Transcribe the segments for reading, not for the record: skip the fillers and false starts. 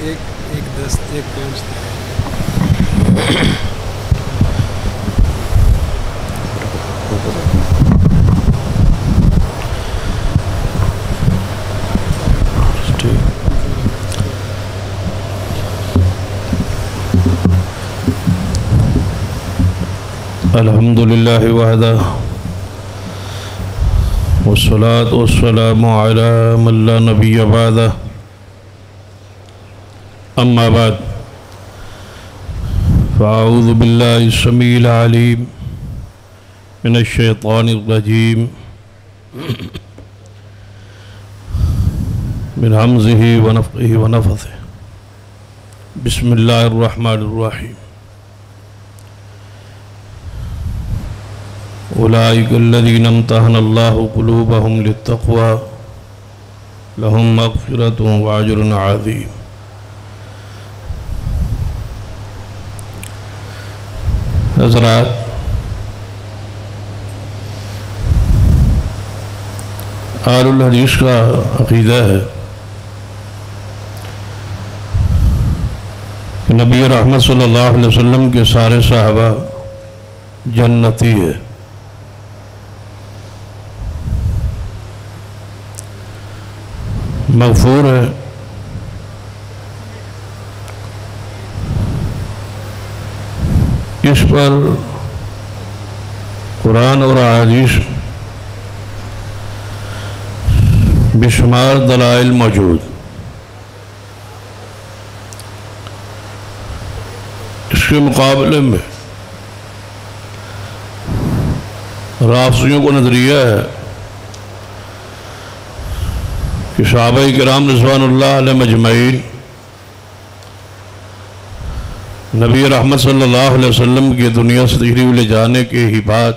ایک دست ایک پینچ الحمدللہ وحدہ والصلاة والسلام على من لا نبی بعدہ اما بعد فاعوذ باللہ السمیع العلیم من الشیطان الرجیم من حمزہ ونفخہ ونفثہ بسم اللہ الرحمن الرحیم اولئک الذین امتحن اللہ قلوبہم للتقوی لہم مغفرۃ واجر عظیم۔ حضرات، اہل الحدیث کا عقیدہ ہے کہ نبی رحمت صلی اللہ علیہ وسلم کے سارے صحابہ جنتی ہے۔ مغفور ہے، اس پر قرآن اور احادیث بے شمار دلائل موجود۔ اس کے مقابلے میں رافضیوں کو نظریہ ہے کہ صحابہ کرام رضوان اللہ علیہ مجمعین نبی رحمت صلی اللہ علیہ وسلم کی دنیا سے تشریف لے جانے کے ہی بعد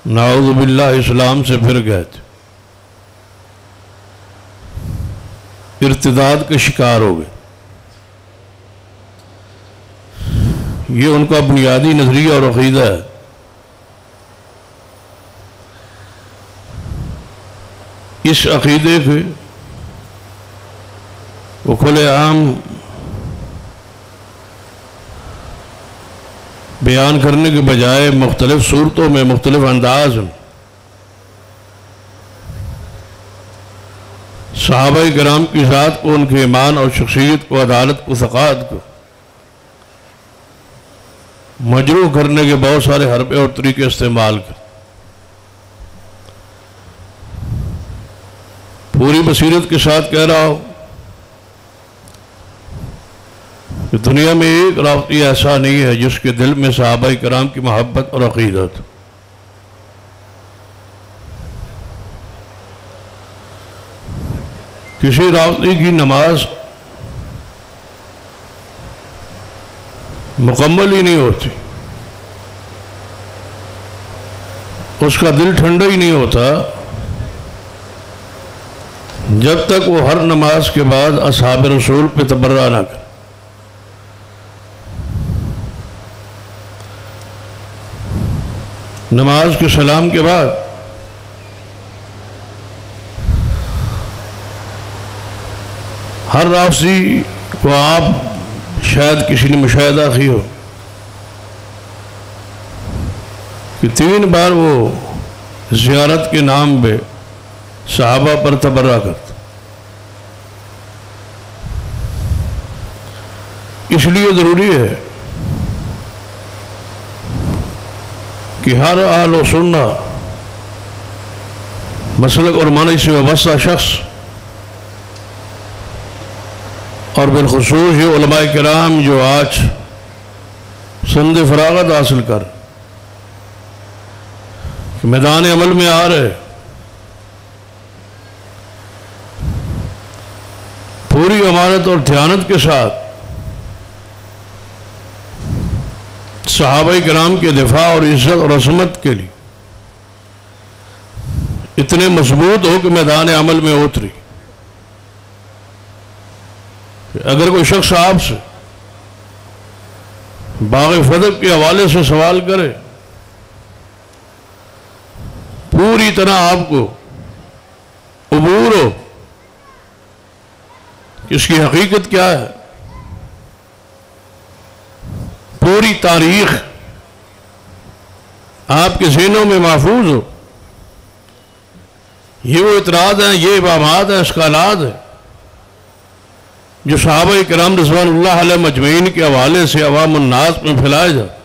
نعوذ باللہ اسلام سے پھر گئے تھے، ارتداد کے شکار ہو گئے۔ یہ ان کا بنیادی نظریہ اور عقیدہ ہے۔ اس عقیدے کے وہ کھلے عام بیان کرنے کے بجائے مختلف صورتوں میں مختلف انداز میں صحابہ کرام کی ذات کو، ان کے ایمان اور شخصیت کو، عدالت کو، ثقافت کو مجروح کرنے کے بہت سارے حربے اور طریقے استعمال کر پوری بصیرت کے ساتھ کہہ رہا ہوں کہ دنیا میں ایک رافضی ایسا نہیں ہے جس کے دل میں صحابہ کرام کی محبت اور عقیدت۔ کسی رافضی کی نماز مکمل ہی نہیں ہوتی، اس کا دل ٹھنڈا ہی نہیں ہوتا جب تک وہ ہر نماز کے بعد اصحاب رسول پہ تبرہ نہ کرے۔ نماز کے سلام کے بعد ہر رافضی کو آپ شاید کسی نے مشاہدہ کی ہو کہ 3 بار وہ زیارت کے نام پہ صحابہ پر تبرہ کرتا۔ اس لیے ضروری ہے کہ ہر اہل و سنہ مسلک اور منہج سے وابستہ شخص، اور بالخصوص یہ علماء کرام جو آج سند فراغت حاصل کر میدان عمل میں آ رہے، پوری امانت اور دیانت کے ساتھ صحابہ کرام کے دفاع اور عزت اور عصمت کے لیے اتنے مضبوط ہو کہ میدان عمل میں اتری۔ اگر کوئی شخص آپ سے باغ فتح کے حوالے سے سوال کرے، پوری طرح آپ کو عبور ہو کہ اس کی حقیقت کیا ہے. پوری تاریخ آپ کے ذہنوں میں محفوظ ہو. یہ وہ اعتراض ہیں، یہ ابہامات ہیں، اشکالات ہیں جو صحابہ کرام رضوان اللہ علیہ مجمعین کے حوالے سے عوام الناس میں پھیلائے جاتے.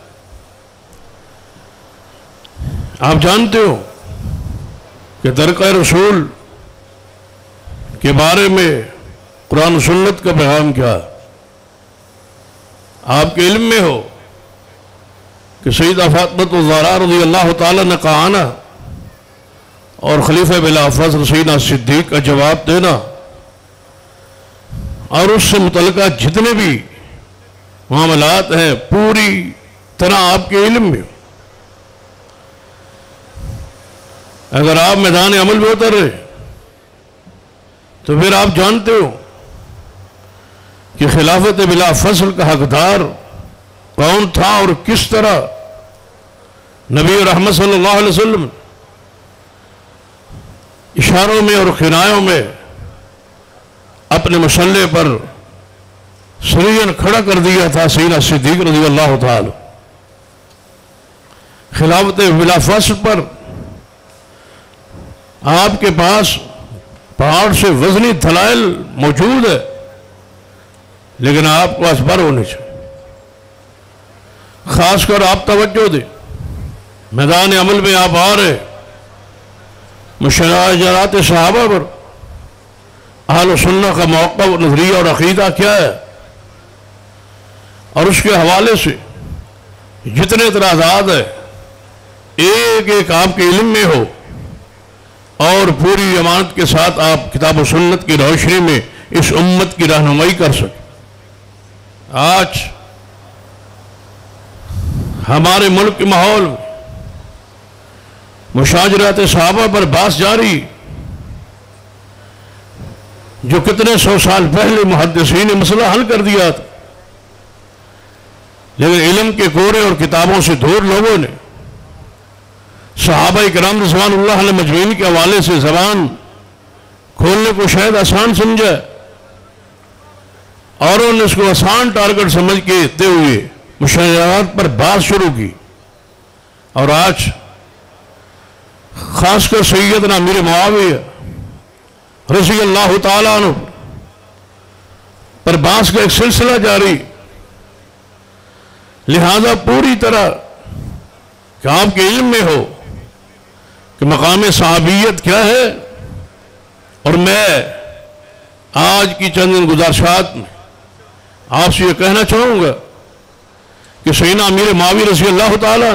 آپ جانتے ہو کہ طریقہ رسول کے بارے میں قرآن و سنت کا پیغام کیا ہے. آپ کے علم میں ہو کہ سیدہ فاطمہ الزہرا رضی اللہ تعالیٰ نے کہا نا اور خلیفہ بلا فضل سیدنا صدیق کا جواب دینا اور اس سے متعلقہ جتنے بھی معاملات ہیں پوری طرح آپ کے علم میں. اگر آپ میدان عمل میں اتر رہے تو پھر آپ جانتے ہو کہ خلافت بلا فضل کا حقدار کون تھا اور کس طرح نبی رحمت صلی اللہ علیہ وسلم اشاروں میں اور کنایوں میں اپنے مسلح پر سریعاً کھڑا کر دیا تھا سیدنا صدیق رضی اللہ تعالی. خلافت بلا فضل پر آپ کے پاس پہاڑ سے وزنی دلائل موجود ہے لیکن آپ کو اصبر ہونے چاہیے. خاص کر آپ توجہ دیں، میدان عمل میں آپ آ رہے مشاجرات صحابہ پر اہل و سنت کا موقع و نظریہ اور عقیدہ کیا ہے اور اس کے حوالے سے جتنے اعتراضات ہیں ایک ایک آپ کے علم میں ہو اور پوری امانت کے ساتھ آپ کتاب و سنت کی روشنی میں اس امت کی رہنمائی کر سکیں. آج ہمارے ملک کے ماحول میں مشاجرات صحابہ پر بحث جاری جو کتنے سو سال پہلے محدثین نے مسئلہ حل کر دیا تھا لیکن علم کے کورے اور کتابوں سے دور لوگوں نے صحابہ کرام رضوان اللہ علیہ مجمعین کے حوالے سے زبان کھولنے کو شاید آسان سمجھا اور انہوں نے اس کو آسان ٹارگٹ سمجھ کے تے ہوئے مشاجرات پر بات شروع کی. اور آج خاص کر سیدنا امیر معاویہ رضی اللہ تعالیٰ عنہ پر بحث کا ایک سلسلہ جاری. لہذا پوری طرح کہ آپ کے علم میں ہو کہ مقام صحابیت کیا ہے. اور میں آج کی چند گزارشات میں آپ سے یہ کہنا چاہوں گا کہ سیدنا امیر معاویہ رضی اللہ تعالیٰ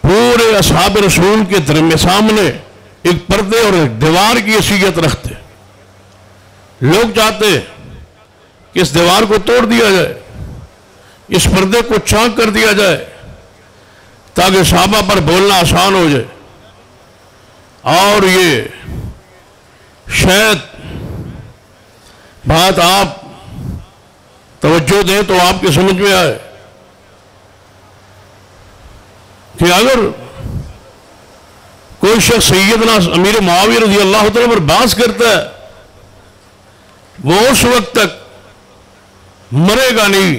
پورے اصحاب رسول کے سامنے ایک پردے اور ایک دیوار کی حیثیت رکھتے. لوگ چاہتے کہ اس دیوار کو توڑ دیا جائے، اس پردے کو چاک کر دیا جائے تاکہ صحابہ پر بولنا آسان ہو جائے. اور یہ شاید بات آپ توجہ دیں تو آپ کے سمجھ میں آئے کہ اگر کوئی شخص سیدنا امیر معاویہ رضی اللہ تعالیٰ پر بحث کرتا ہے وہ اس وقت تک مرے گا نہیں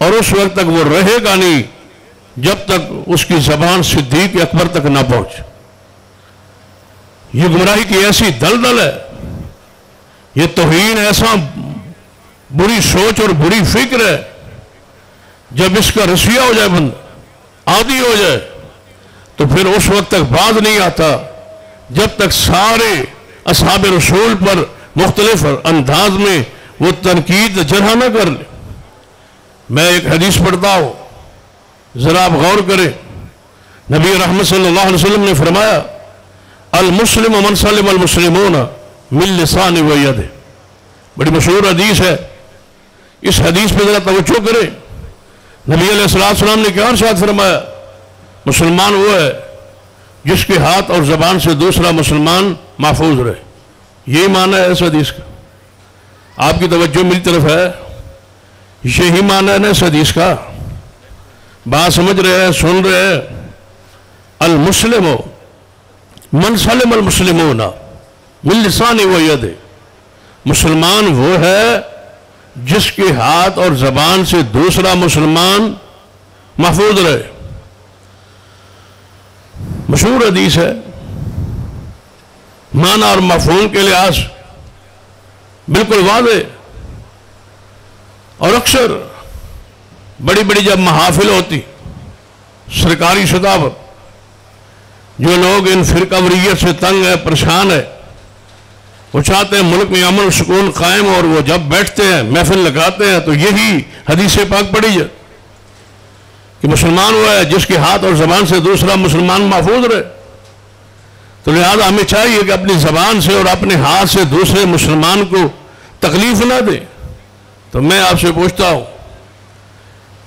اور اس وقت تک وہ رہے گا نہیں جب تک اس کی زبان صدیق اکبر تک نہ پہنچے. یہ گمراہی کی ایسی دلدل ہے، یہ توہین ایسا بری سوچ اور بری فکر ہے، جب اس کا رسیہ ہو جائے بندہ عادی ہو جائے تو پھر اس وقت تک باز نہیں آتا جب تک سارے اصحاب رسول پر مختلف انداز میں وہ تنقید جرح نہ کر لے. میں ایک حدیث پڑھتا ہوں، ذرا آپ غور کریں. نبی رحمت صلی اللہ علیہ وسلم نے فرمایا المسلم من سلم المسلمون من لسانه ويده. بڑی مشہور حدیث ہے. اس حدیث پہ ذرا توجہ کریں. نبی علیہ السلام نے کیا ارشاد فرمایا؟ مسلمان وہ ہے جس کے ہاتھ اور زبان سے دوسرا مسلمان محفوظ رہے. یہی معنی ہے اس حدیث کا. آپ کی توجہ میری طرف ہے، یہی معنی ہے نا اس حدیث کا. بات سمجھ رہے ہیں، سن رہے ہیں. المسلم من سلم المسلمون من لسانه ويده. مسلمان وہ ہے جس کے ہاتھ اور زبان سے دوسرا مسلمان محفوظ رہے. مشہور حدیث ہے، معنی اور مفہوم کے لحاظ بالکل واضح. اور اکثر بڑی بڑی جب محافل ہوتی سرکاری سطح پر، جو لوگ ان فرقہ وریت سے تنگ ہے، پریشان ہے، وہ چاہتے ہیں ملک میں امن و سکون قائم، اور وہ جب بیٹھتے ہیں محفل لگاتے ہیں تو یہی حدیث پاک پڑھی جائے کہ مسلمان وہ ہے جس کے ہاتھ اور زبان سے دوسرا مسلمان محفوظ رہے. تو لہذا ہمیں چاہیے کہ اپنی زبان سے اور اپنے ہاتھ سے دوسرے مسلمان کو تکلیف نہ دے. تو میں آپ سے پوچھتا ہوں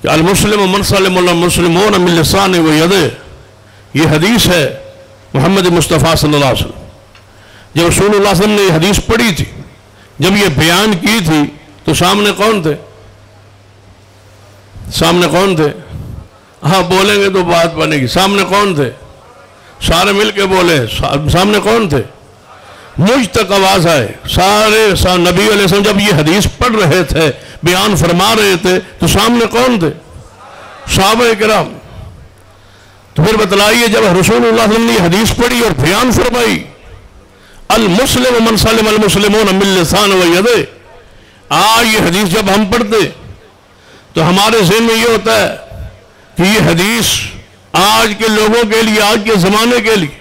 کہ المسلم من سلم المسلمون من لسانہ و یدہ، یہ حدیث ہے محمد مصطفیٰ صلی اللہ علیہ وسلم. جب رسول اللہ صلی اللہ علیہ وسلم نے یہ حدیث پڑھی تھی، جب یہ بیان کی تھی، تو سامنے کون تھے؟ سامنے کون تھے؟ ہاں بولیں گے تو بات بنے گی. سامنے کون تھے؟ سارے مل کے بولے. سامنے کون تھے؟ مجھ تک آواز آئے. سارے نبی علیہ السلام جب یہ حدیث پڑھ رہے تھے، بیان فرما رہے تھے، تو سامنے کون تھے؟ صحابہ کرام. تو پھر بتلائیے جب رسول اللہ صلی اللہ علیہ وسلم نے یہ حدیث پڑھی اور بیان فرمائی، المسلم من سلم المسلمون من لسانہ و یدہ، آج یہ حدیث جب ہم پڑھتے تو ہمارے ذہن میں یہ ہوتا ہے کہ یہ حدیث آج کے لوگوں کے لیے، آج کے زمانے کے لیے،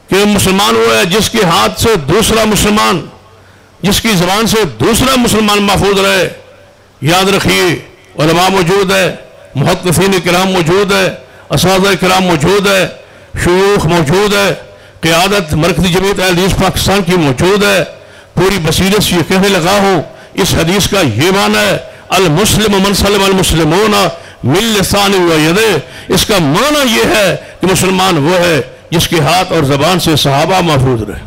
کہ مسلمان وہ ہے جس کے ہاتھ سے دوسرا مسلمان، جس کی زبان سے دوسرا مسلمان محفوظ رہے. یاد رکھیے علماء موجود ہے، محدثین کرام موجود ہے، اساتذہ کرام موجود ہے، شیوخ موجود ہے، قیادت مرکزی جمعیت اہل حدیث پاکستان کی موجود ہے. پوری بصیرت سے یہ کہنے لگا ہوں اس حدیث کا یہ معنی ہے المسلم من سلم المسلمون من لسانہ و یدہ. اس کا معنی یہ ہے کہ مسلمان وہ ہے جس کے ہاتھ اور زبان سے صحابہ محفوظ رہے.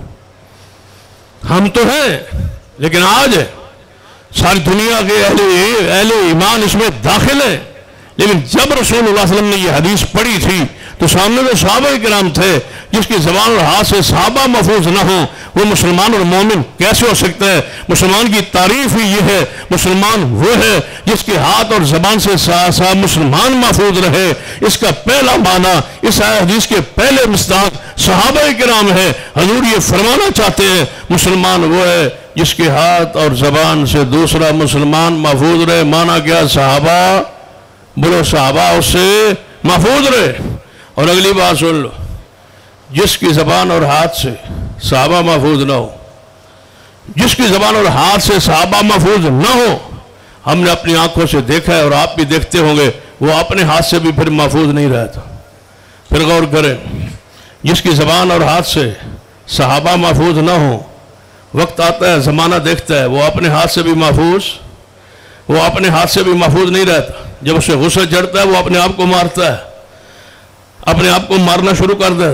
ہم تو ہیں، لیکن آج ساری دنیا کے اہل ایمان اس میں داخل ہیں. لیکن جب رسول اللہ صلی اللہ علیہ وسلم نے یہ حدیث پڑھی تھی تو سامنے تو صحابہ کرام تھے. جس کی زبان اور ہاتھ سے صحابہ محفوظ نہ ہوں وہ مسلمان اور مومن کیسے ہو سکتا ہے؟ مسلمان کی تعریف ہی یہ ہے، مسلمان وہ ہے جس کے ہاتھ اور زبان سے مسلمان محفوظ رہے. اس کا پہلا معنی اس حدیث کے پہلے مصداق صحابہ کرام ہے. حضور یہ فرمانا چاہتے ہیں مسلمان وہ ہے جس کے ہاتھ اور زبان سے دوسرا مسلمان محفوظ رہے. معنی کیا؟ صحابہ، بولو صحابہ اس سے محفوظ رہے. اور اگلی بات سن لو، جس کی زبان اور ہاتھ سے صحابہ محفوظ نہ ہو، جس کی زبان اور ہاتھ سے صحابہ محفوظ نہ ہو، ہم نے اپنی آنکھوں سے دیکھا ہے اور آپ بھی دیکھتے ہوں گے، وہ اپنے ہاتھ سے بھی پھر محفوظ نہیں رہتا. پھر غور کریں، جس کی زبان اور ہاتھ سے صحابہ محفوظ نہ ہو، وقت آتا ہے زمانہ دیکھتا ہے وہ اپنے ہاتھ سے بھی محفوظ نہیں رہتا. جب اسے غصہ چڑھتا ہے وہ اپنے آپ کو مارتا ہے، اپنے آپ کو مارنا شروع کر دے،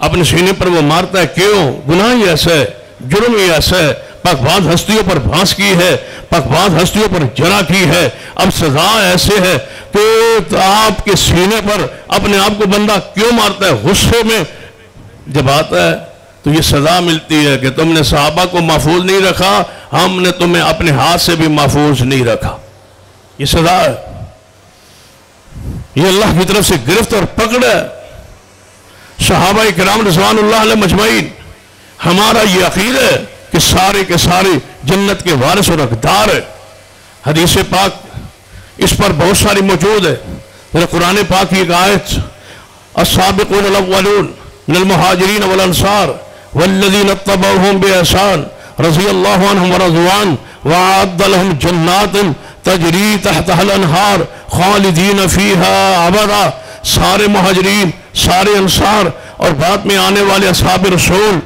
اپنے سینے پر وہ مارتا ہے. کیوں؟ گناہ ہی ایسا ہے، جرم ہی ایسا ہے، پاکباز ہستیوں پر بھانس کی ہے، پاکباز ہستیوں پر جرح کی ہے. اب سزا ایسے ہے کہ آپ کے سینے پر اپنے آپ کو بندہ کیوں مارتا ہے؟ غصے میں جب آتا ہے تو یہ سزا ملتی ہے کہ تم نے صحابہ کو محفوظ نہیں رکھا، ہم نے تمہیں اپنے ہاتھ سے بھی محفوظ نہیں رکھا. یہ سزا ہے، یہ اللہ کی طرف سے گرفت اور پکڑ ہے. صحابہ کرام رضوان اللہ علیہ مجمعین، ہمارا یہ عقیدہ ہے کہ سارے کے سارے جنت کے وارث اور حقدار ہیں. حدیث پاک اس پر بہت ساری موجود ہے. میرے قرآن پاک کی ایک آیت، السابقون الاولون من المہاجرین والانصار والذین اتبعوہم بإحسان رضی اللہ عنہم ورضوان وأعد لهم جنات تجری تحتها الانہار خالدین فیہا ابدا. سارے مہاجرین، سارے انصار اور بعد میں آنے والے اصحاب رسول،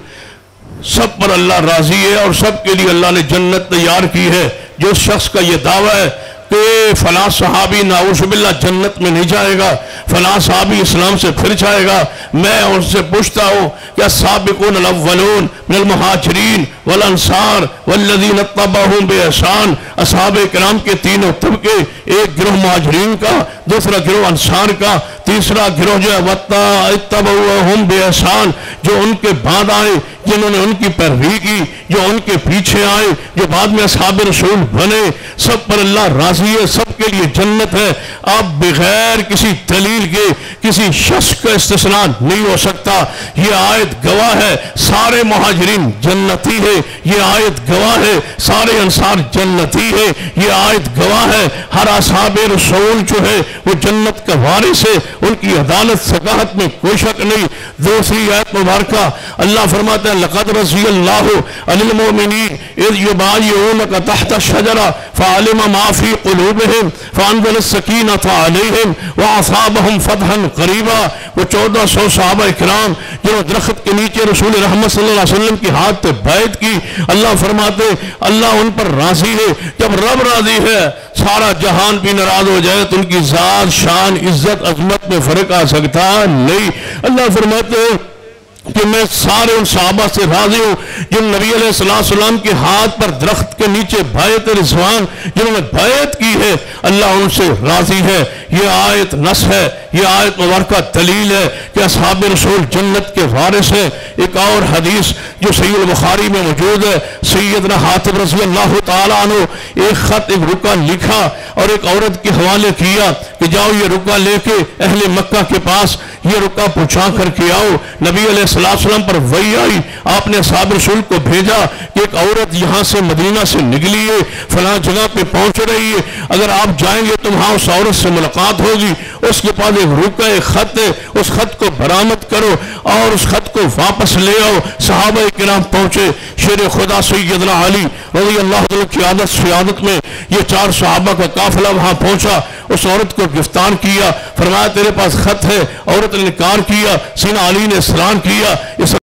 سب پر اللہ راضی ہے اور سب کے لیے اللہ نے جنت تیار کی ہے. جو شخص کا یہ دعویٰ ہے کہ فلاں صحابی نعوذ باللہ جنت میں نہیں جائے گا، فلاں صحابی اسلام سے پھر جائے گا، میں ان سے پوچھتا ہوں کہ السابقون الاولون من المہاجرین والانصار والذین اتبعوہم بإحسان، اصحاب کرام کے تینوں طبقے، ایک گروہ مہاجرین کا، دوسرا گروہ انصار کا، تیسرا گروہ جو ہے وَاتَّبَعُوهُمْ بِإِحْسَانٍ، جو ان کے بعد آئے، جنہوں نے ان کی پیروی کی، جو ان کے پیچھے آئے، جو بعد میں اصحاب رسول بنے، سب پر اللہ راضی ہے، سب کے لیے جنت ہے۔ اب بغیر کسی دلیل کے کسی شخص کا استثناء نہیں ہو سکتا۔ یہ آیت گواہ ہے سارے مہاجرین جنتی ہے، یہ آیت گواہ ہے سارے انصار جنتی ہے، یہ آیت گواہ ہے ہر اصحاب رسول جو ہے وہ جنت کا وارث ہے، ان کی عدالت صداقت میں کوئی شک نہیں۔ دوسری آیت مبارکہ اللہ فرماتا ہے لَقَدْ رَضِيَ اللَّهُ عَنِ الْمُؤْمِنِينَ إِذْ يُبَايِعُونَكَ تَحْتَ الشَّجَرَةِ فَعَلِمَ مَا فِي قُلُوبِهِمْ فَأَنزَلَ السَّكِينَةَ عَلَيْهِمْ وَأَصَابَهُمْ فَتْحًا قَرِيبًا۔ وہ 1400 صحابہ کرام جنہوں نے درخت کے نیچے رسول رحمت صلی اللہ علیہ وسلم کی ہاتھ پہ بیعت کی، اللہ فرماتے اللہ ان پر راضی ہے۔ جب رب راضی ہے سارا جہان بھی ناراض ہو جائے تو ان کی ذات شان عزت عظمت میں فرق آ سکتا نہیں۔ اللہ فرماتے ہیں کہ میں سارے ان صحابہ سے راضی ہوں جن نبی علیہ السلام کے ہاتھ پر درخت کے نیچے بیعت رضوان جنہوں نے بیعت کی ہے، اللہ ان سے راضی ہے۔ یہ آیت نص ہے، یہ آیت مبارکہ دلیل ہے کہ اصحاب رسول جنت کے وارث ہیں۔ ایک اور حدیث جو صحیح البخاری میں موجود ہے، سیدنا حاتب رضی اللہ تعالیٰ عنہ ایک خط ایک رکا لکھا اور ایک عورت کے حوالے کیا کہ جاؤ یہ رکا لے کے اہل مکہ کے پاس یہ رکا پہنچا کر کے آؤ۔ نبی علیہ السلام پر وحی آئی، آپ نے اصحاب رسول کو بھیجا کہ ایک عورت یہاں سے مدینہ سے نکلی ہے، فلاں جگہ پہ پہنچ رہی ہے، اگر آپ جائیں گے تو وہاں اس عورت سے ملاقات ہوگی، اس کے پاس ایک رکا ایک خط ہے، اس خط کو برآمد کرو اور اس خط کو واپس لے آؤ۔ صحابہ کرام پہنچے، شیر خدا سیدنا علی رضی اللہ عنہ کی عادت سیادت میں یہ 4 صحابہ کا قافلہ وہاں پہنچا، اس عورت کو گرفتار کیا، فرمایا تیرے پاس خط ہے، عورت نے انکار کیا، سیدنا علی نے اصرار کیا، اس